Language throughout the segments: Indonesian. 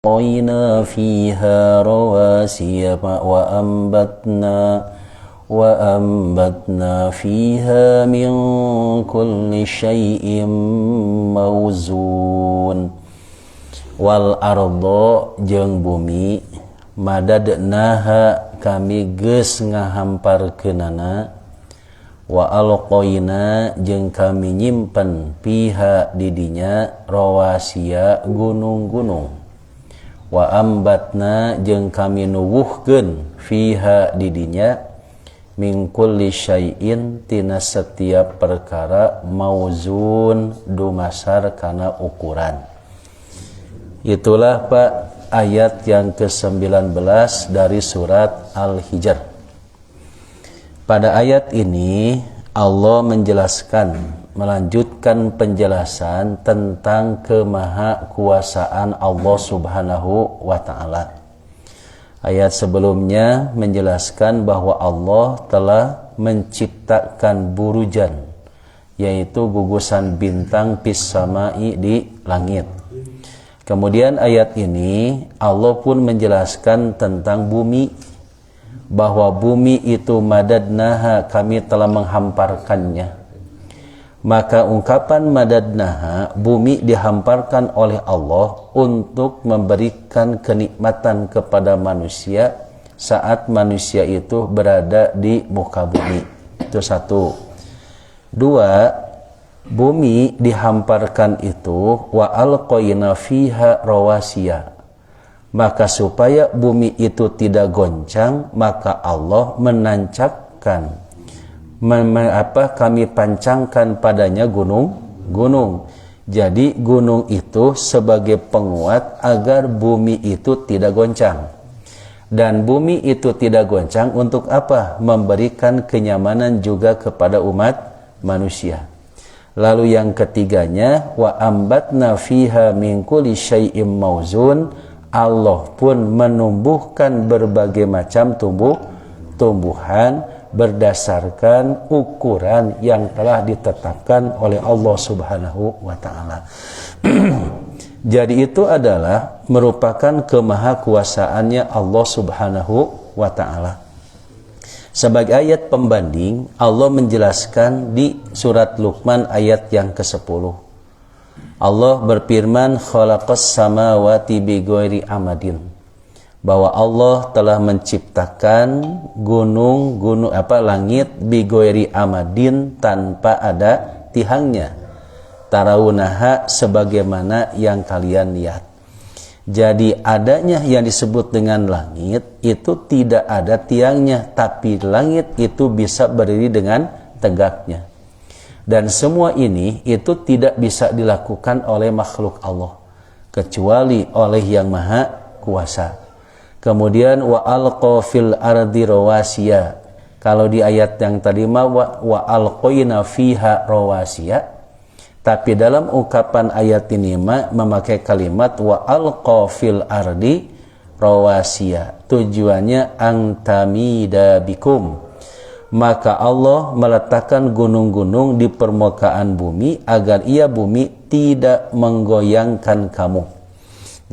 وألقينا فيها رواسي وأنبتنا فيها من كل شيء موزون wal ardo jeung bumi madadnaha kami geus ngahamparkeunana wa alqaina jeung kami nyimpen piha didinya rawasiya gunung-gunung wa ambatna jeung kami nuwuhkeun fiha didinya min kulli syai'in tina setiap perkara mauzun dumasar kana ukuran. Itulah Pak ayat yang ke-19 dari surat Al-Hijr. Pada ayat ini Allah melanjutkan penjelasan tentang kemahakuasaan Allah Subhanahu wa ta'ala. Ayat sebelumnya menjelaskan bahwa Allah telah menciptakan burujan, yaitu gugusan bintang fis samai di langit. Kemudian ayat ini Allah pun menjelaskan tentang bumi, bahwa bumi itu madadnaha, kami telah menghamparkannya. Maka ungkapan madadnaha, bumi dihamparkan oleh Allah untuk memberikan kenikmatan kepada manusia saat manusia itu berada di muka bumi. Itu satu. Dua, bumi dihamparkan itu wa alqaina fiha rawasiya. Maka supaya bumi itu tidak goncang, maka Allah menancapkan kami pancangkan padanya gunung. Jadi gunung itu sebagai penguat agar bumi itu tidak goncang. Dan bumi itu tidak goncang untuk apa? Memberikan kenyamanan juga kepada umat manusia. Lalu yang ketiganya, wa ambatna fiha min kulli syai'im mauzun. Allah pun menumbuhkan berbagai macam tumbuhan berdasarkan ukuran yang telah ditetapkan oleh Allah Subhanahu wa ta'ala. Jadi itu adalah merupakan kemahakuasaannya Allah Subhanahu wa ta'ala. Sebagai ayat pembanding, Allah menjelaskan di surat Luqman ayat yang ke-10. Allah berfirman, khalaqas samawati bighairi amadin, bahwa Allah telah menciptakan langit bighairi amadin, tanpa ada tihangnya. Tarawunaha, sebagaimana yang kalian lihat. Jadi adanya yang disebut dengan langit itu tidak ada tiangnya, tapi langit itu bisa berdiri dengan tegaknya. Dan semua ini itu tidak bisa dilakukan oleh makhluk Allah kecuali oleh yang maha kuasa. Kemudian wa alqa fil ardi rawasiya. Kalau di ayat yang tadi wa alqaina fiha rawasiya, tapi dalam ungkapan ayat ini memakai kalimat wa alqa fil ardi rawasiya. Tujuannya antamida bikum. Maka Allah meletakkan gunung-gunung di permukaan bumi agar bumi tidak menggoyangkan kamu.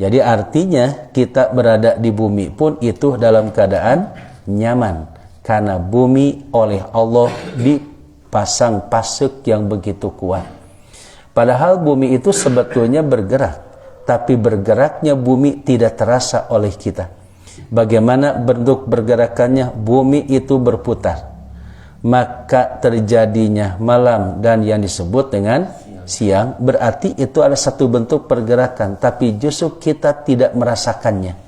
Jadi artinya kita berada di bumi pun itu dalam keadaan nyaman, karena bumi oleh Allah dipasang pasuk yang begitu kuat. Padahal bumi itu sebetulnya bergerak, tapi bergeraknya bumi tidak terasa oleh kita. Bagaimana bentuk bergerakannya? Bumi itu berputar, maka terjadinya malam dan yang disebut dengan siang. Berarti itu ada satu bentuk pergerakan, tapi justru kita tidak merasakannya.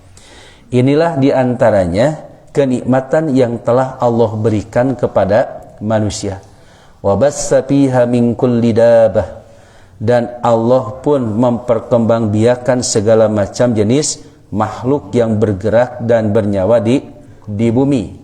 Inilah diantaranya kenikmatan yang telah Allah berikan kepada manusia. Wa bassa fiha min kulli dabah, dan Allah pun memperkembangbiakan segala macam jenis makhluk yang bergerak dan bernyawa di bumi.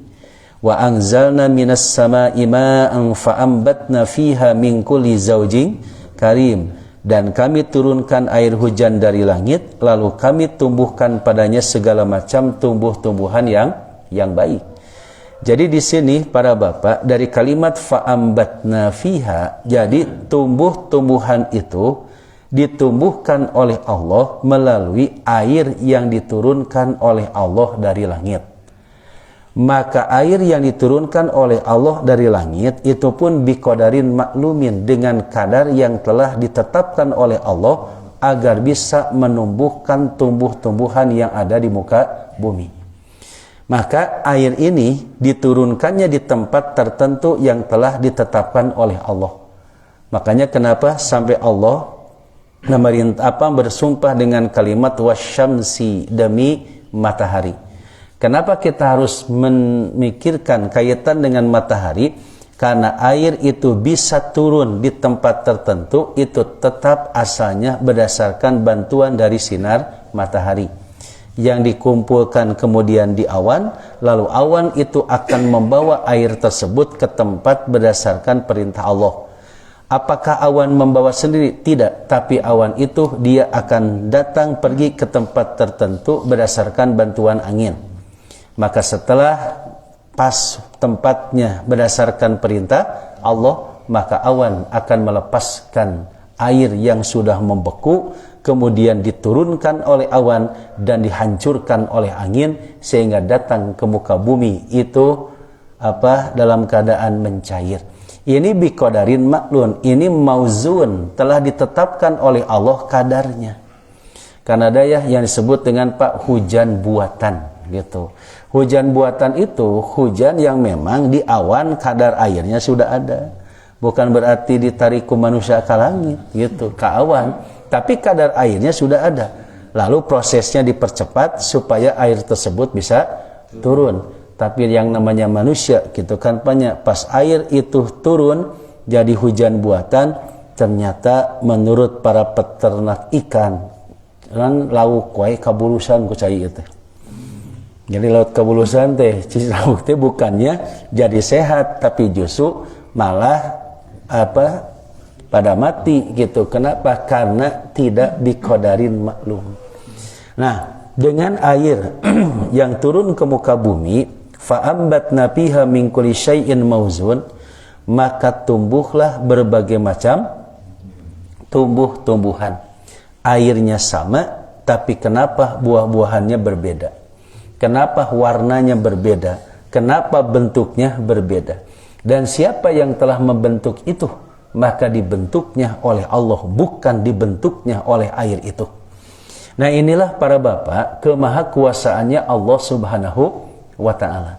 Wa anzalna minas sama'i ma'an fa'ambatna fiha min kulli zaujin karim, dan kami turunkan air hujan dari langit, lalu kami tumbuhkan padanya segala macam tumbuh-tumbuhan yang baik. Jadi di sini para bapak, dari kalimat fa'ambatna fiha, jadi tumbuh-tumbuhan itu ditumbuhkan oleh Allah melalui air yang diturunkan oleh Allah dari langit. Maka air yang diturunkan oleh Allah dari langit itu pun biqadarin maklumin, dengan kadar yang telah ditetapkan oleh Allah agar bisa menumbuhkan tumbuh-tumbuhan yang ada di muka bumi. Maka air ini diturunkannya di tempat tertentu yang telah ditetapkan oleh Allah. Makanya kenapa sampai Allah bersumpah dengan kalimat wasyamsi, demi matahari. Kenapa kita harus memikirkan kaitan dengan matahari? Karena air itu bisa turun di tempat tertentu, itu tetap asalnya berdasarkan bantuan dari sinar matahari yang dikumpulkan kemudian di awan, lalu awan itu akan membawa air tersebut ke tempat berdasarkan perintah Allah. Apakah awan membawa sendiri? Tidak, tapi awan itu dia akan datang pergi ke tempat tertentu berdasarkan bantuan angin. Maka setelah pas tempatnya berdasarkan perintah Allah, maka awan akan melepaskan air yang sudah membeku, kemudian diturunkan oleh awan dan dihancurkan oleh angin sehingga datang ke muka bumi itu dalam keadaan mencair. Ini biqadarin maklun, ini mauzun, telah ditetapkan oleh Allah kadarnya. Karena ada yang disebut dengan hujan buatan gitu. Hujan buatan itu hujan yang memang di awan kadar airnya sudah ada. Bukan berarti ditarik ke manusia ke langit gitu, ke awan, tapi kadar airnya sudah ada. Lalu prosesnya dipercepat supaya air tersebut bisa turun. Tapi yang namanya manusia gitu kan banyak, pas air itu turun jadi hujan buatan, ternyata menurut para peternak ikan kan lauk wae kabulusan ku cai itu. Jadi laut kabulusan teh lauk teh bukannya jadi sehat, tapi justru malah pada mati gitu. Kenapa? Karena tidak biqadarin maklum. Nah, dengan air yang turun ke muka bumi, fa'ambatna fiha min kulli syai'in mauzun, maka tumbuhlah berbagai macam tumbuh-tumbuhan. Airnya sama, tapi kenapa buah-buahannya berbeda? Kenapa warnanya berbeda? Kenapa bentuknya berbeda? Dan siapa yang telah membentuk itu? Maka dibentuknya oleh Allah, bukan dibentuknya oleh air itu. Nah, inilah para bapak kemahakuasaannya Allah Subhanahu wa ta'ala.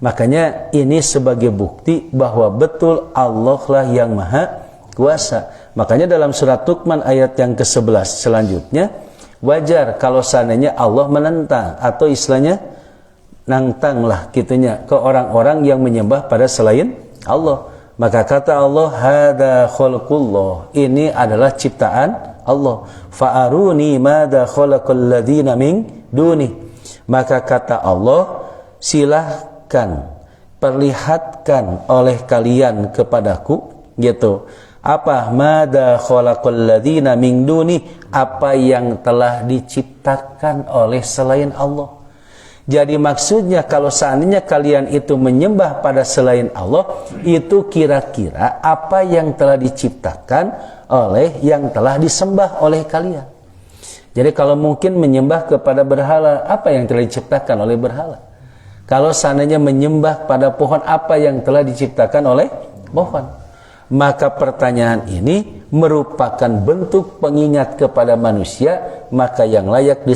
Makanya ini sebagai bukti bahwa betul Allah lah yang maha kuasa. Makanya dalam surat Luqman ayat yang ke-11 selanjutnya, wajar kalau seandainya Allah menentang atau istilahnya nantanglah gitunya ke orang-orang yang menyembah pada selain Allah. Maka kata Allah, hada khalqullah, ini adalah ciptaan Allah. Fa'aruni madza khalaqal ladzina min duni. Maka kata Allah, silahkan perlihatkan oleh kalian kepadaku gitu. Apa madza khalaqal ladzina min duni, apa yang telah diciptakan oleh selain Allah. Jadi maksudnya kalau seandainya kalian itu menyembah pada selain Allah, itu kira-kira apa yang telah diciptakan oleh yang telah disembah oleh kalian. Jadi kalau mungkin menyembah kepada berhala, apa yang telah diciptakan oleh berhala? Kalau seandainya menyembah pada pohon, apa yang telah diciptakan oleh pohon? Maka pertanyaan ini merupakan bentuk pengingat kepada manusia, maka yang layak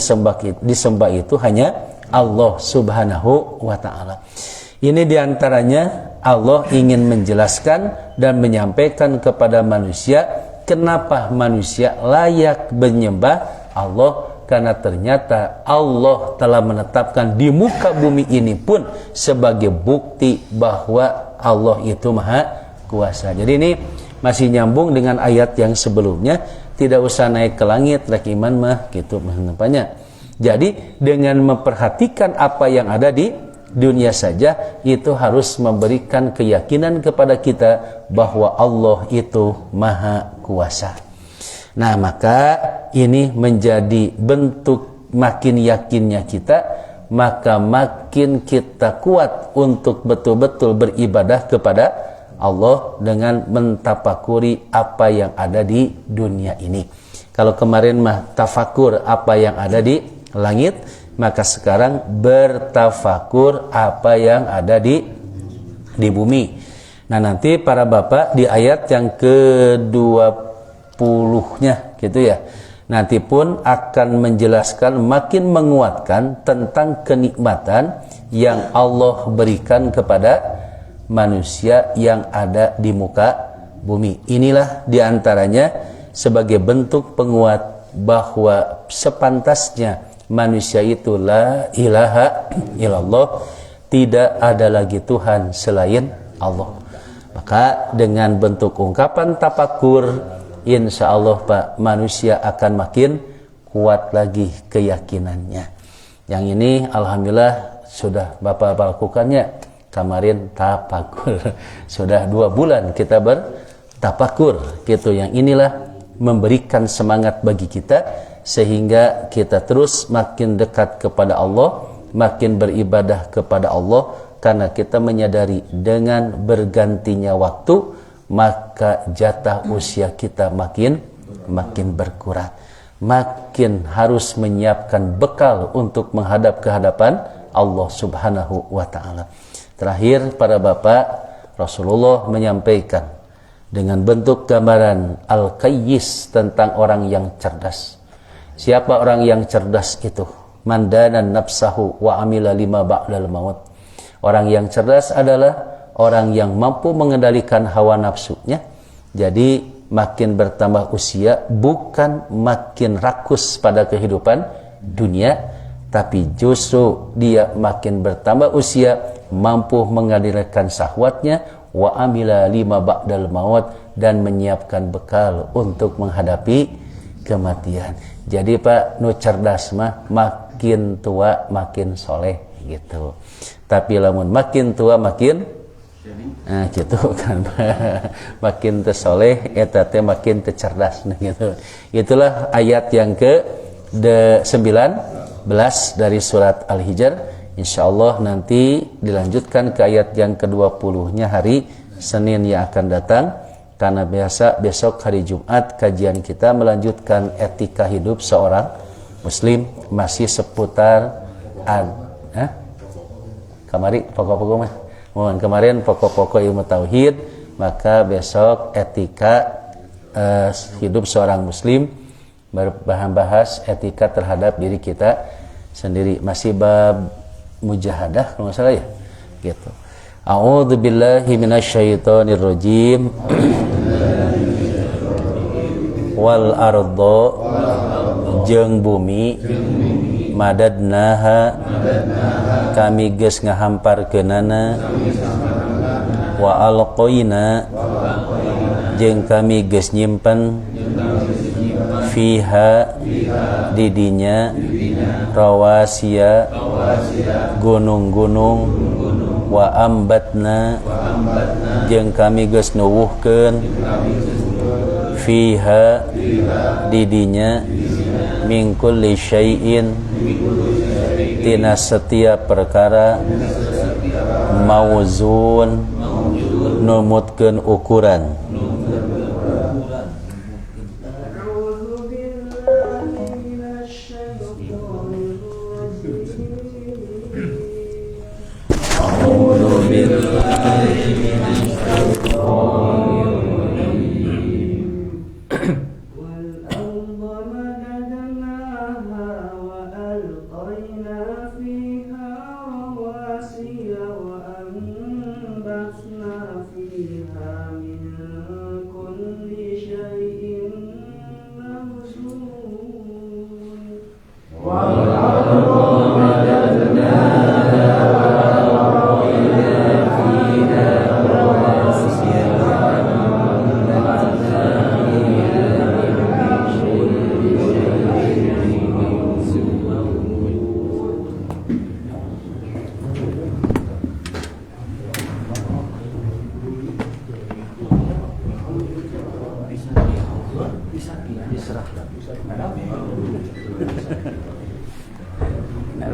disembah itu hanya Allah Subhanahu wa ta'ala. Ini diantaranya Allah ingin menjelaskan dan menyampaikan kepada manusia kenapa manusia layak menyembah Allah, karena ternyata Allah telah menetapkan di muka bumi ini pun sebagai bukti bahwa Allah itu maha kuasa. Jadi ini masih nyambung dengan ayat yang sebelumnya, tidak usah naik ke langit rek iman mah gitu nampaknya. Jadi dengan memperhatikan apa yang ada di dunia saja, itu harus memberikan keyakinan kepada kita bahwa Allah itu maha kuasa. Nah, maka ini menjadi bentuk makin yakinnya kita, maka makin kita kuat untuk betul-betul beribadah kepada Allah dengan mentafakuri apa yang ada di dunia ini. Kalau kemarin mah tafakur apa yang ada di langit, maka sekarang bertafakur apa yang ada di bumi. Nah, nanti para bapak di ayat yang ke-20-nya gitu ya. Nanti pun akan menjelaskan, makin menguatkan tentang kenikmatan yang Allah berikan kepada manusia yang ada di muka bumi. Inilah diantaranya sebagai bentuk penguat bahwa sepantasnya manusia itu la ilaha illallah, tidak ada lagi Tuhan selain Allah. Maka dengan bentuk ungkapan tafakur, insya Allah Pak, manusia akan makin kuat lagi keyakinannya. Yang ini alhamdulillah sudah Bapak lakukannya. Kemarin tafakur sudah 2 bulan kita bertafakur gitu. Yang inilah memberikan semangat bagi kita sehingga kita terus makin dekat kepada Allah, makin beribadah kepada Allah, karena kita menyadari dengan bergantinya waktu maka jatah usia kita makin berkurang, makin harus menyiapkan bekal untuk menghadap ke hadapan Allah Subhanahu wa taala. Terakhir para bapak, Rasulullah menyampaikan dengan bentuk gambaran al-qayyis tentang orang yang cerdas. Siapa orang yang cerdas itu? Mandanan nafsahu wa amila lima ba'dal maut. Orang yang cerdas adalah orang yang mampu mengendalikan hawa nafsunya. Jadi makin bertambah usia bukan makin rakus pada kehidupan dunia, tapi justru dia makin bertambah usia mampu mengendalikan syahwatnya, wa amila lima ba'dal maut, dan menyiapkan bekal untuk menghadapi kematian. Jadi Pak, nu cerdas mah makin tua makin soleh gitu. Tapi lamun makin tua makin gitu kan. Makin tersoleh eta teh makin tercerdas gitu. Itulah ayat yang ke-19 dari surat Al-Hijr. Insyaallah nanti dilanjutkan ke ayat yang ke-20-nya hari Senin yang akan datang, karena biasa besok hari Jumat kajian kita melanjutkan etika hidup seorang muslim, masih seputar kemarin pokok-pokok ilmu tauhid, maka besok etika hidup seorang muslim, bahas etika terhadap diri kita sendiri, masih bab mujahadah kalau nggak salah ya gitu. A'udzu billahi minasyaitonir rajim. Wal ardo jeung bumi madadnaha kami geus ngahamparkeunana, wa alqaina jeung kami geus nyimpen fiha didinya rawasiya gunung-gunung, wa ambatna jeung kami geus nuwuhkeun fiha didinya min kulli syai'in tina setiap perkara mauzun numutkeun ukuran.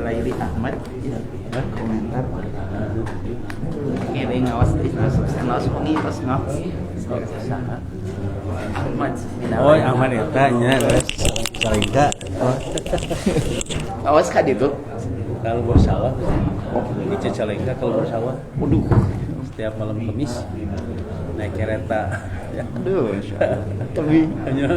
Laili Ahmad komentar ngawas di naos wengi pas Ahmad. Oh, Ahmad eta nya Cicalengka. Awas ka ditu. Kalau bersawah. Di Cicalengka kalau bersawah. Waduh. Setiap malam Kamis naik kereta. Aduh. Tapi Hanya